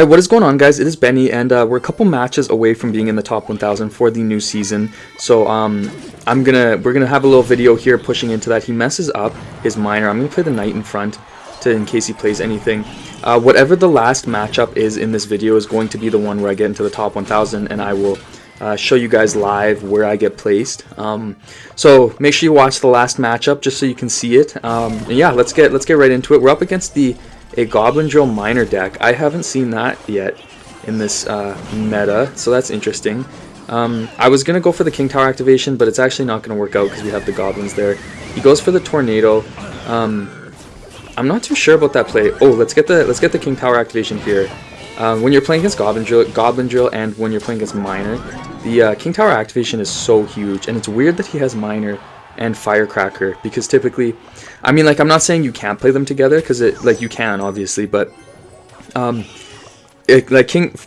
Hey, what is going on, guys? It is Benny, and we're a couple matches away from being in the top 1000 for the new season. So we're gonna have a little video here pushing into that. He messes up his miner. I'm gonna play the knight in front in case he plays anything. Whatever the last matchup is in this video is going to be the one where I get into the top 1000, and I will show you guys live where I get placed. So make sure you watch the last matchup just so you can see it. And yeah, let's get right into it. We're up against a Goblin drill miner deck. I haven't seen that yet in this meta, so that's interesting. I was gonna go for the King Tower activation, but it's actually not gonna work out because we have the Goblins there. He goes for the tornado. I'm not too sure about that play. Oh, let's get the King Tower activation here. When you're playing against Goblin drill, and when you're playing against miner, the King Tower activation is so huge, and it's weird that he has miner and firecracker, because typically, I mean, like, I'm not saying you can't play them together, because you can obviously, but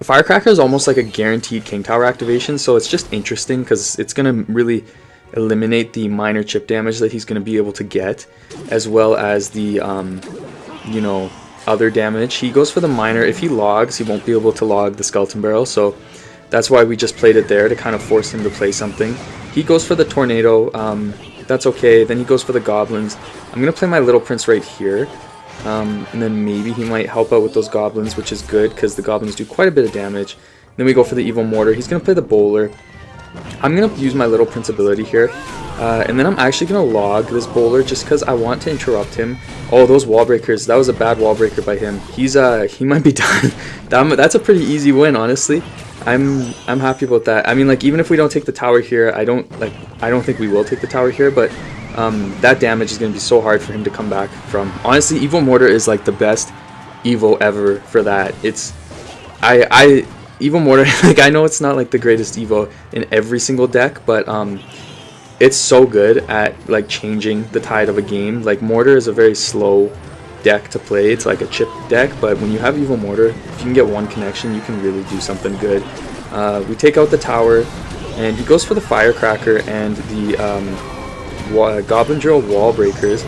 firecracker is almost like a guaranteed King Tower activation, so it's just interesting because it's gonna really eliminate the minor chip damage that he's gonna be able to get, as well as the you know, other damage. He goes for the miner. If he logs, he won't be able to log the skeleton barrel, so that's why we just played it there, to kind of force him to play something. He goes for the tornado. That's okay. Then he goes for the goblins. I'm gonna play my little prince right here, and then maybe he might help out with those goblins, which is good because the goblins do quite a bit of damage. Then we go for the EvoMortar. He's gonna play the bowler. I'm gonna use my little prince ability here, and then I'm actually gonna log this bowler just because I want to interrupt him. Oh, those wall breakers! That was a bad wall breaker by him. He might be done. That's a pretty easy win, honestly. I'm happy about that. I mean, like, even if we don't take the tower here, I don't think we will take the tower here, but that damage is going to be so hard for him to come back from. Honestly, EvoMortar is like the best Evo ever for that. It's EvoMortar, like, I know it's not like the greatest Evo in every single deck, but it's so good at like changing the tide of a game. Like, Mortar is a very slow deck to play. It's like a chip deck, but when you have EvoMortar, if you can get one connection, you can really do something good. We take out the tower, and he goes for the firecracker and the Goblin drill wall breakers.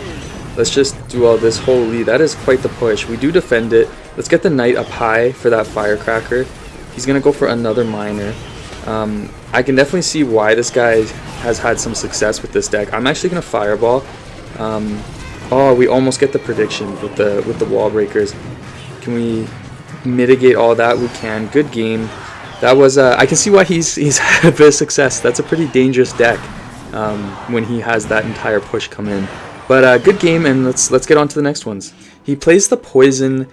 Let's just do all this. Holy, that is quite the push. We do defend it. Let's get the knight up high for that firecracker. He's gonna go for another miner. I can definitely see why this guy has had some success with this deck. I'm actually gonna fireball. Oh, we almost get the prediction with the wall breakers. Can we mitigate all that? We can. Good game. That was I can see why he's had a bit of success. That's a pretty dangerous deck when he has that entire push come in. But good game, and let's get on to the next ones. He plays the poison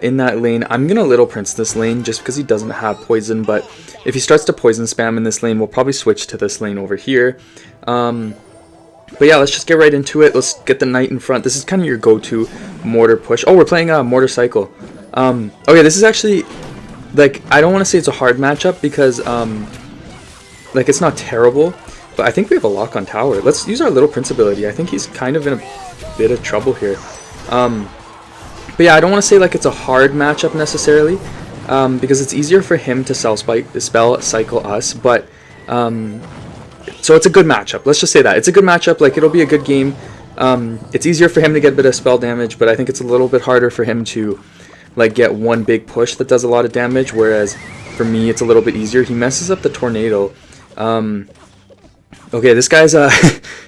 in that lane. I'm gonna little prince this lane just because he doesn't have poison, but if he starts to poison spam in this lane, we'll probably switch to this lane over here. But yeah, let's just get right into it. Let's get the knight in front. This is kind of your go-to mortar push. Oh, we're playing Mortar cycle. Okay, this is actually, like, I don't want to say it's a hard matchup because like, it's not terrible, but I think we have a lock on tower. Let's use our little prince ability. I think he's kind of in a bit of trouble here. But yeah, I don't want to say like it's a hard matchup necessarily, because it's easier for him to spell cycle us, but so it's a good matchup. Let's just say that. It's a good matchup. Like, it'll be a good game. It's easier for him to get a bit of spell damage, but I think it's a little bit harder for him to, like, get one big push that does a lot of damage, whereas for me, it's a little bit easier. He messes up the tornado. Okay, this guy's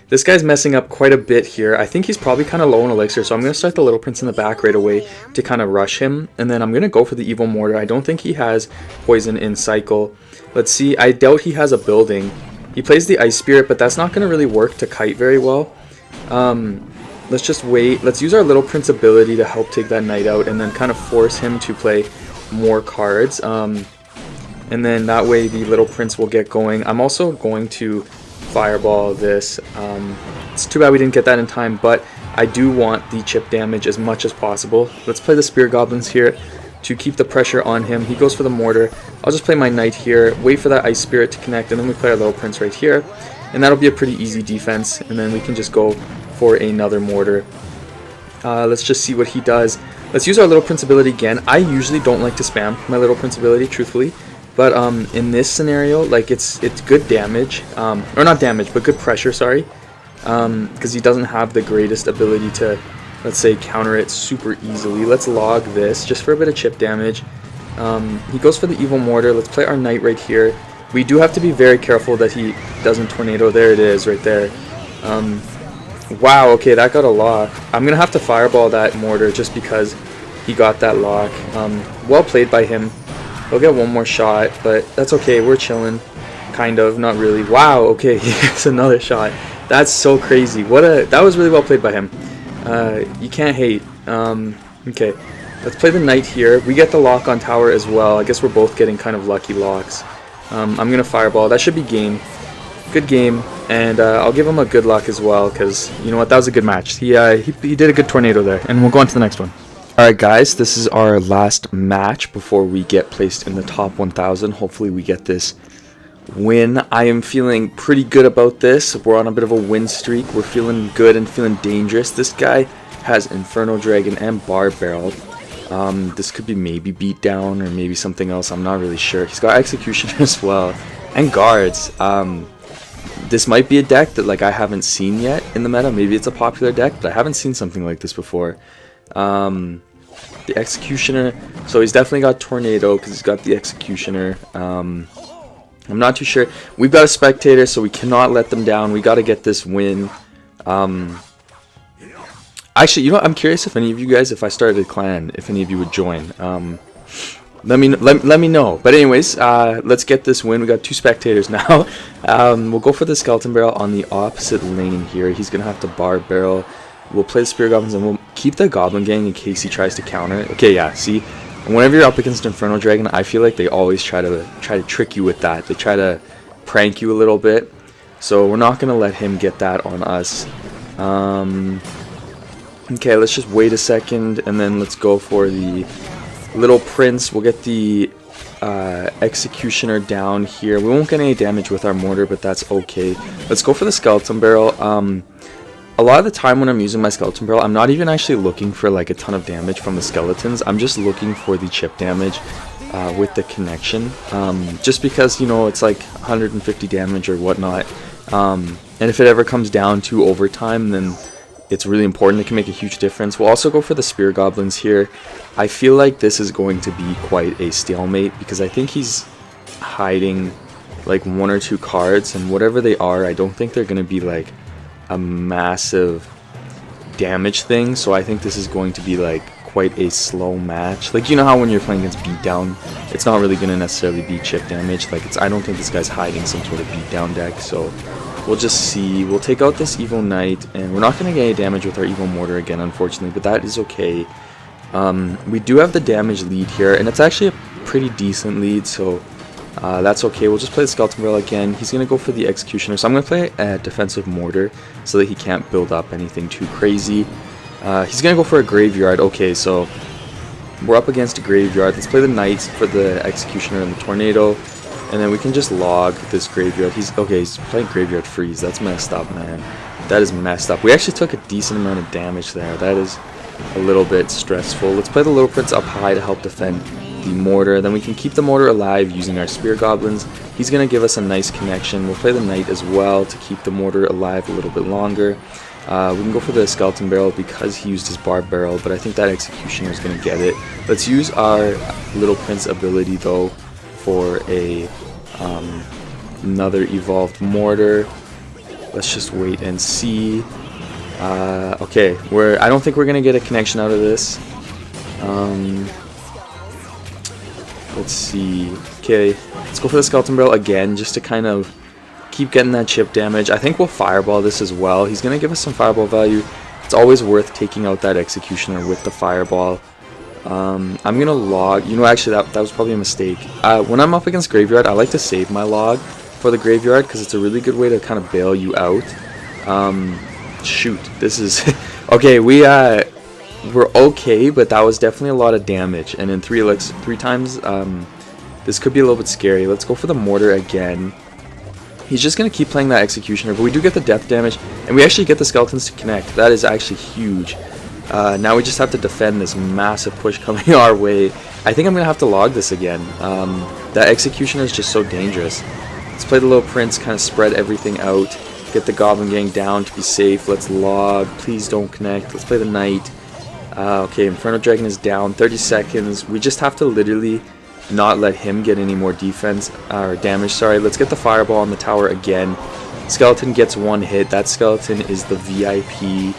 this guy's messing up quite a bit here. I think he's probably kind of low on elixir, so I'm going to start the little prince in the back right away to kind of rush him, and then I'm going to go for the EvoMortar. I don't think he has poison in cycle. Let's see. I doubt he has a building. He plays the Ice Spirit, but that's not going to really work to kite very well. Let's just wait. Let's use our little prince ability to help take that knight out, and then kind of force him to play more cards. And then that way the little prince will get going. I'm also going to fireball this. It's too bad we didn't get that in time, but I do want the chip damage as much as possible. Let's play the Spear Goblins here to keep the pressure on him. He goes for the mortar. I'll just play my knight here, wait for that Ice Spirit to connect, and then we play our little prince right here, and that'll be a pretty easy defense, and then we can just go for another mortar. Let's just see what he does. Let's use our little prince ability again. I usually don't like to spam my little prince ability, truthfully, but in this scenario, like, it's good damage, or not damage, but good pressure, sorry, because he doesn't have the greatest ability to, let's say, counter it super easily. Let's log this just for a bit of chip damage. He goes for the EvoMortar. Let's play our Knight right here. We do have to be very careful that he doesn't tornado. There it is, right there. Wow, okay, that got a lock. I'm going to have to fireball that mortar just because he got that lock. Well played by him. He'll get one more shot, but that's okay. We're chilling. Kind of, not really. Wow, okay, he gets another shot. That's so crazy. That was really well played by him. You can't hate. Okay, let's play the Knight here. We get the lock on tower as well. I guess we're both getting kind of lucky locks. I'm going to fireball. That should be game. Good game, and I'll give him a good luck as well, because you know what, that was a good match. He did a good tornado there, and we'll go on to the next one. Alright guys, this is our last match before we get placed in the top 1000. Hopefully we get this win. I am feeling pretty good about this. We're on a bit of a win streak. We're feeling good and feeling dangerous. This guy has Inferno Dragon and Bar Barrel. This could be maybe Beatdown or maybe something else. I'm not really sure. He's got Executioner as well, and Guards. This might be a deck that like I haven't seen yet in the meta. Maybe it's a popular deck, but I haven't seen something like this before. The Executioner, so he's definitely got Tornado because he's got the Executioner. I'm not too sure. We've got a Spectator, so we cannot let them down. We got to get this win. Actually, you know what? I'm curious if any of you guys, if I started a clan, if any of you would join. Let me know. But anyways, let's get this win. We got 2 Spectators now. We'll go for the Skeleton Barrel on the opposite lane here. He's gonna have to Bar Barrel. We'll play the Spear Goblins and we'll keep the Goblin Gang in case he tries to counter. Okay, yeah. See, whenever you're up against Inferno Dragon, I feel like they always try to trick you with that. They try to prank you a little bit. So we're not gonna let him get that on us. Okay, let's just wait a second and then let's go for the Little Prince. We'll get the Executioner down here. We won't get any damage with our mortar, but that's okay. Let's go for the Skeleton Barrel. A lot of the time when I'm using my Skeleton Barrel, I'm not even actually looking for like a ton of damage from the skeletons. I'm just looking for the chip damage with the connection. Just because, you know, it's like 150 damage or whatnot. And if it ever comes down to overtime, then it's really important. It can make a huge difference. We'll also go for the Spear Goblins here. I feel like this is going to be quite a stalemate because I think he's hiding like 1 or 2 cards, and whatever they are, I don't think they're going to be like a massive damage thing. So I think this is going to be like quite a slow match. Like, you know how when you're playing against Beatdown, it's not really going to necessarily be chip damage. Like, I don't think this guy's hiding some sort of Beatdown deck. So we'll just see. We'll take out this Evo Knight, and we're not going to get any damage with our Evo Mortar again, unfortunately, but that is okay. We do have the damage lead here, and it's actually a pretty decent lead, so that's okay. We'll just play the Skeleton Barrel again. He's going to go for the Executioner, so I'm going to play a defensive Mortar so that he can't build up anything too crazy. He's going to go for a Graveyard. Okay, so we're up against a Graveyard. Let's play the Knight for the Executioner and the Tornado. And then we can just log this Graveyard. He's playing Graveyard Freeze. That's messed up, man. That is messed up. We actually took a decent amount of damage there. That is a little bit stressful. Let's play the Little Prince up high to help defend the Mortar. Then we can keep the Mortar alive using our Spear Goblins. He's going to give us a nice connection. We'll play the Knight as well to keep the Mortar alive a little bit longer. We can go for the Skeleton Barrel because he used his Bar Barrel, but I think that Executioner is going to get it. Let's use our Little Prince ability, though, for a another evolved Mortar. Let's just wait and see. Okay, I don't think we're gonna get a connection out of this. Let's see. Okay, let's go for the Skeleton Barrel again, just to kind of keep getting that chip damage. I think we'll Fireball this as well. He's gonna give us some Fireball value. It's always worth taking out that Executioner with the Fireball. I'm gonna log. You know, actually, that was probably a mistake. When I'm up against Graveyard, I like to save my log for the Graveyard because it's a really good way to kind of bail you out. Shoot, this is okay. We're okay, but that was definitely a lot of damage, and in 3 times, this could be a little bit scary. Let's go for the Mortar again. He's just gonna keep playing that Executioner, but we do get the death damage, and we actually get the Skeletons to connect. That is actually huge. Now we just have to defend this massive push coming our way. I think I'm going to have to log this again. That Executioner is just so dangerous. Let's play the Little Prince, kind of spread everything out. Get the Goblin Gang down to be safe. Let's log. Please don't connect. Let's play the Knight. Okay, Inferno Dragon is down. 30 seconds. We just have to literally not let him get any more defense or damage. Sorry, let's get the fireball on the tower again. Skeleton gets one hit. That skeleton is the VIP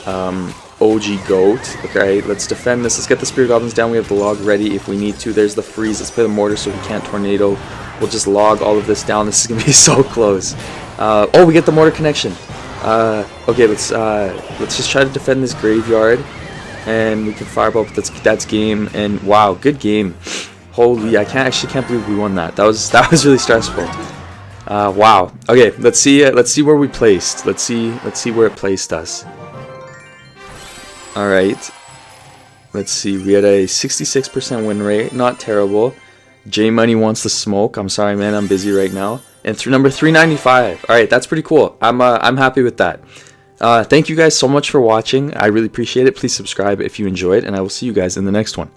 OG goat. Okay, let's defend this. Let's get the Spirit Goblins down. We have the log ready if we need to. There's the freeze. Let's play the mortar so we can't tornado. We'll just log all of this down. This is gonna be so close. Oh, we get the mortar connection. Okay, let's just try to defend this graveyard, and we can fireball. But that's game. And wow, good game. Holy, I can't believe we won that. That was really stressful. Wow. Okay, let's see where we placed. Let's see where it placed us. All right. Let's see. We had a 66% win rate. Not terrible. J Money wants the smoke. I'm sorry, man. I'm busy right now. And through number 395. All right, that's pretty cool. I'm happy with that. Thank you guys so much for watching. I really appreciate it. Please subscribe if you enjoyed, and I will see you guys in the next one.